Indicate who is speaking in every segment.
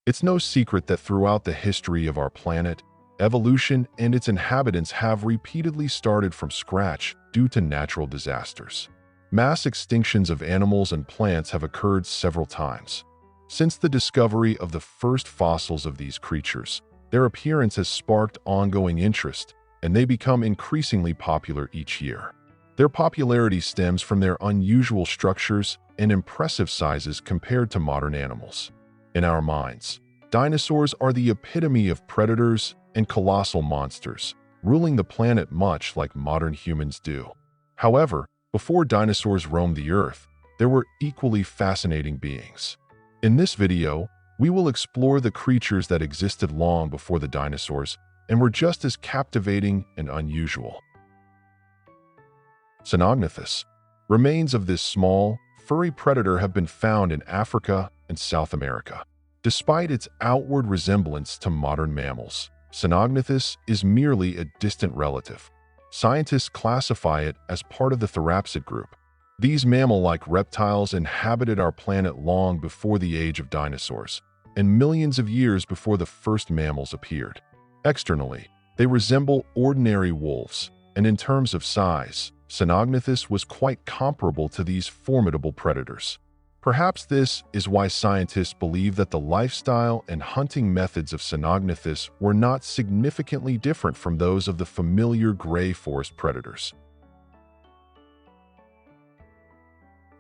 Speaker 1: It's no secret that throughout the history of our planet, evolution and its inhabitants have repeatedly started from scratch due to natural disasters. Mass extinctions of animals and plants have occurred several times. Since the discovery of the first fossils of these creatures, their appearance has sparked ongoing interest, and they become increasingly popular each year. Their popularity stems from their unusual structures and impressive sizes compared to modern animals. In our minds, dinosaurs are the epitome of predators and colossal monsters, ruling the planet much like modern humans do. However, before dinosaurs roamed the Earth, there were equally fascinating beings. In this video, we will explore the creatures that existed long before the dinosaurs and were just as captivating and unusual. Cynognathus. Remains of this small, furry predator have been found in Africa and South America. Despite its outward resemblance to modern mammals, Cynognathus is merely a distant relative. Scientists classify it as part of the Therapsid group. These mammal-like reptiles inhabited our planet long before the age of dinosaurs, and millions of years before the first mammals appeared. Externally, they resemble ordinary wolves, and in terms of size, Cynognathus was quite comparable to these formidable predators. Perhaps this is why scientists believe that the lifestyle and hunting methods of Cynognathus were not significantly different from those of the familiar gray forest predators.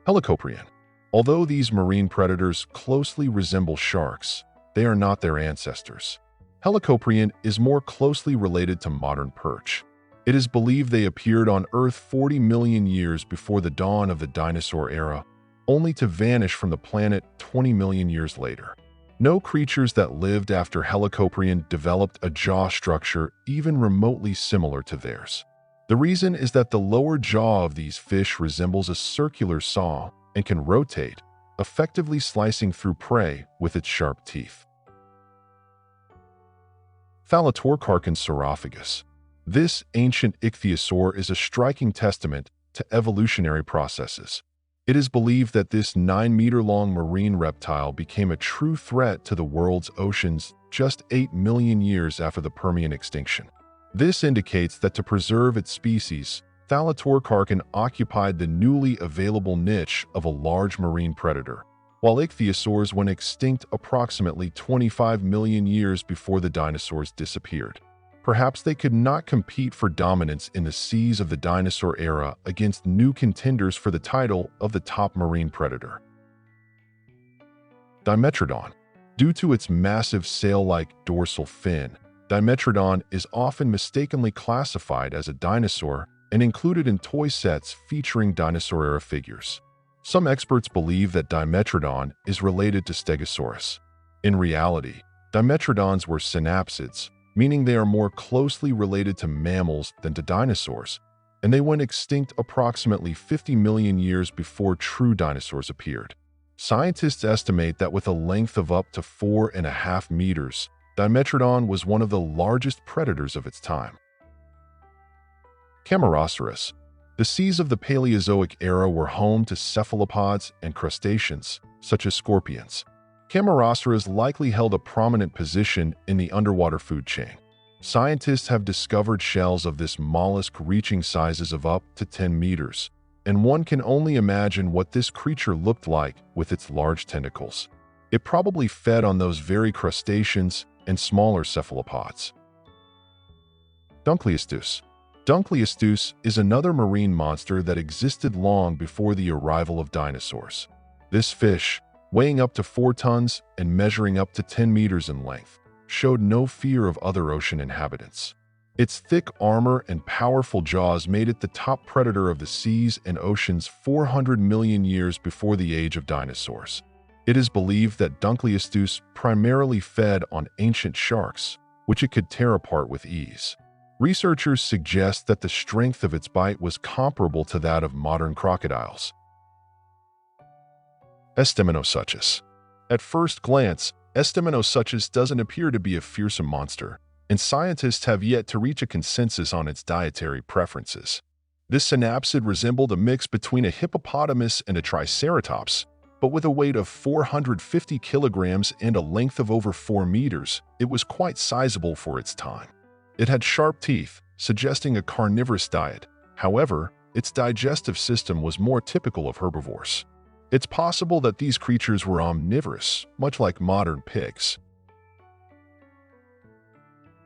Speaker 1: Helicoprion. Although these marine predators closely resemble sharks, they are not their ancestors. Helicoprion is more closely related to modern perch. It is believed they appeared on Earth 40 million years before the dawn of the dinosaur era, only to vanish from the planet 20 million years later. No creatures that lived after Helicoprion developed a jaw structure even remotely similar to theirs. The reason is that the lower jaw of these fish resembles a circular saw and can rotate, effectively slicing through prey with its sharp teeth. Thalattoarchon saurphagis. This ancient ichthyosaur is a striking testament to evolutionary processes. It is believed that this 9-meter-long marine reptile became a true threat to the world's oceans just 8 million years after the Permian extinction. This indicates that to preserve its species, Thalattoarchon occupied the newly available niche of a large marine predator, while ichthyosaurs went extinct approximately 25 million years before the dinosaurs disappeared. Perhaps they could not compete for dominance in the seas of the dinosaur era against new contenders for the title of the top marine predator. Dimetrodon. Due to its massive sail-like dorsal fin, Dimetrodon is often mistakenly classified as a dinosaur and included in toy sets featuring dinosaurera figures. Some experts believe that Dimetrodon is related to Stegosaurus. In reality, Dimetrodons were synapsids, meaning they are more closely related to mammals than to dinosaurs, and they went extinct approximately 50 million years before true dinosaurs appeared. Scientists estimate that with a length of up to 4.5 meters, Dimetrodon was one of the largest predators of its time. Cameroceras. The seas of the Paleozoic era were home to cephalopods and crustaceans, such as scorpions. Cameroceras likely held a prominent position in the underwater food chain. Scientists have discovered shells of this mollusk reaching sizes of up to 10 meters, and one can only imagine what this creature looked like with its large tentacles. It probably fed on those very crustaceans and smaller cephalopods. Dunkleostes. Dunkleostes is another marine monster that existed long before the arrival of dinosaurs. This fish, weighing up to 4 tons and measuring up to 10 meters in length, showed no fear of other ocean inhabitants. Its thick armor and powerful jaws made it the top predator of the seas and oceans 400 million years before the age of dinosaurs. It is believed that Dunkleostes primarily fed on ancient sharks, which it could tear apart with ease. Researchers suggest that the strength of its bite was comparable to that of modern crocodiles. Estemenozuchus. At first glance, Estemenozuchus doesn't appear to be a fearsome monster, and scientists have yet to reach a consensus on its dietary preferences. This synapsid resembled a mix between a hippopotamus and a triceratops, but with a weight of 450 kilograms and a length of over 4 meters, it was quite sizable for its time. It had sharp teeth, suggesting a carnivorous diet. However, its digestive system was more typical of herbivores. It's possible that these creatures were omnivorous, much like modern pigs.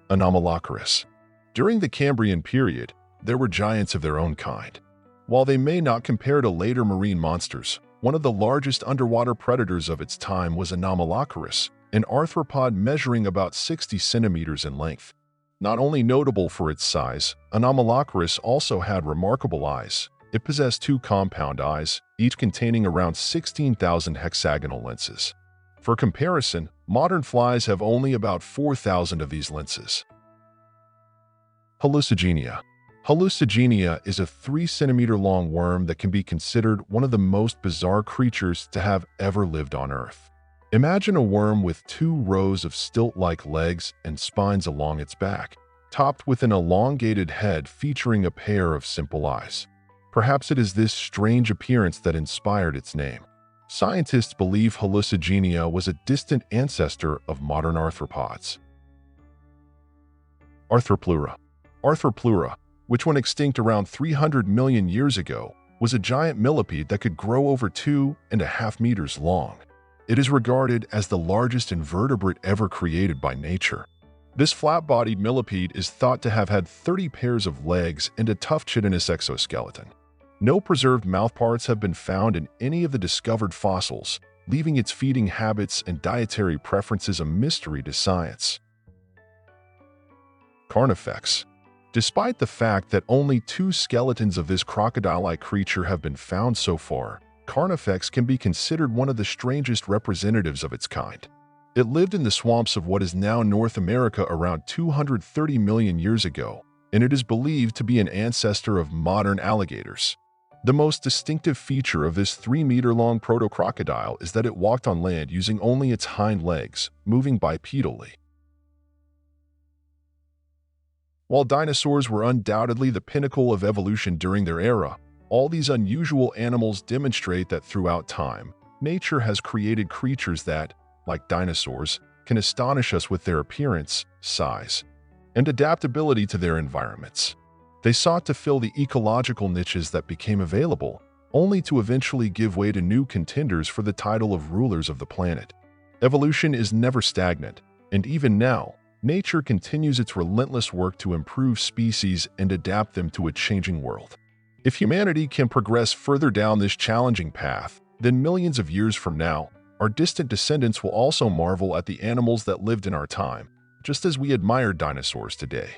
Speaker 1: Anomalocaris. During the Cambrian period, there were giants of their own kind. While they may not compare to later marine monsters, one of the largest underwater predators of its time was Anomalocaris, an arthropod measuring about 60 centimeters in length. Not only notable for its size, Anomalocaris also had remarkable eyes. It possessed 2 compound eyes, each containing around 16,000 hexagonal lenses. For comparison, modern flies have only about 4,000 of these lenses. Hallucigenia. Hallucigenia is a 3-centimeter-long worm that can be considered one of the most bizarre creatures to have ever lived on Earth. Imagine a worm with 2 rows of stilt-like legs and spines along its back, topped with an elongated head featuring a pair of simple eyes. Perhaps it is this strange appearance that inspired its name. Scientists believe Hallucigenia was a distant ancestor of modern arthropods. Arthropleura. Arthropleura, which went extinct around 300 million years ago, was a giant millipede that could grow over 2.5 meters long. It is regarded as the largest invertebrate ever created by nature. This flat-bodied millipede is thought to have had 30 pairs of legs and a tough chitinous exoskeleton. No preserved mouthparts have been found in any of the discovered fossils, leaving its feeding habits and dietary preferences a mystery to science. Carnifex. Despite the fact that only 2 skeletons of this crocodile-like creature have been found so far, Carnifex can be considered one of the strangest representatives of its kind. It lived in the swamps of what is now North America around 230 million years ago, and it is believed to be an ancestor of modern alligators. The most distinctive feature of this 3-meter-long proto-crocodile is that it walked on land using only its hind legs, moving bipedally. While dinosaurs were undoubtedly the pinnacle of evolution during their era, all these unusual animals demonstrate that throughout time, nature has created creatures that, like dinosaurs, can astonish us with their appearance, size, and adaptability to their environments. They sought to fill the ecological niches that became available, only to eventually give way to new contenders for the title of rulers of the planet. Evolution is never stagnant, and even now, nature continues its relentless work to improve species and adapt them to a changing world. If humanity can progress further down this challenging path, then millions of years from now, our distant descendants will also marvel at the animals that lived in our time, just as we admire dinosaurs today.